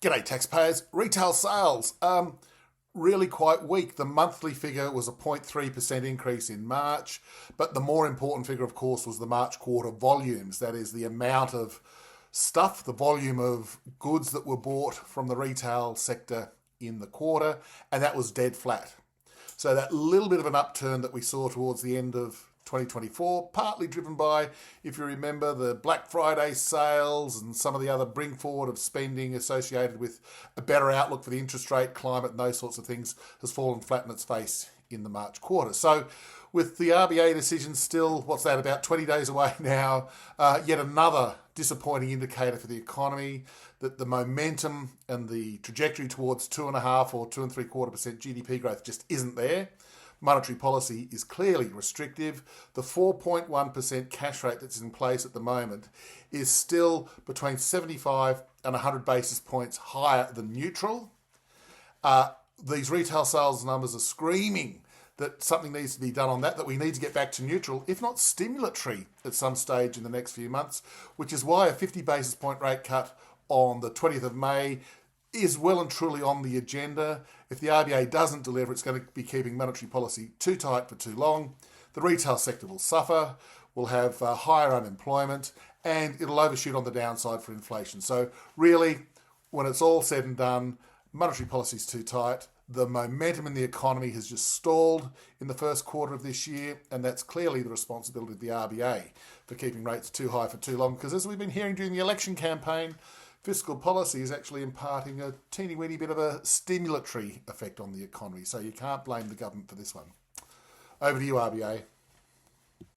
G'day taxpayers. Retail sales, really quite weak. The monthly figure was a 0.3% increase in March, but the more important figure, of course, was the March quarter volumes. That is the amount of stuff, the volume of goods that were bought from the retail sector in the quarter, and that was dead flat. So that little bit of an upturn that we saw towards the end of 2024, partly driven by, if you remember, the Black Friday sales and some of the other bring forward of spending associated with a better outlook for the interest rate climate and those sorts of things, has fallen flat on its face in the March quarter. So with the RBA decision still, what's that, about 20 days away now, yet another disappointing indicator for the economy, that the momentum and the trajectory towards 2.5% or 2.75% GDP growth just isn't there. Monetary policy is clearly restrictive. The 4.1% cash rate that's in place at the moment is still between 75 and 100 basis points higher than neutral. These retail sales numbers are screaming that something needs to be done on that we need to get back to neutral, if not stimulatory, at some stage in the next few months, which is why a 50 basis point rate cut on the 20th of May is well and truly on the agenda. If the RBA doesn't deliver, it's going to be keeping monetary policy too tight for too long. The retail sector will suffer, will have higher unemployment, and it'll overshoot on the downside for inflation. So really, when it's all said and done, monetary policy is too tight. The momentum in the economy has just stalled in the first quarter of this year, and that's clearly the responsibility of the RBA for keeping rates too high for too long. Because as we've been hearing during the election campaign, fiscal policy is actually imparting a teeny-weeny bit of a stimulatory effect on the economy. So you can't blame the government for this one. Over to you, RBA.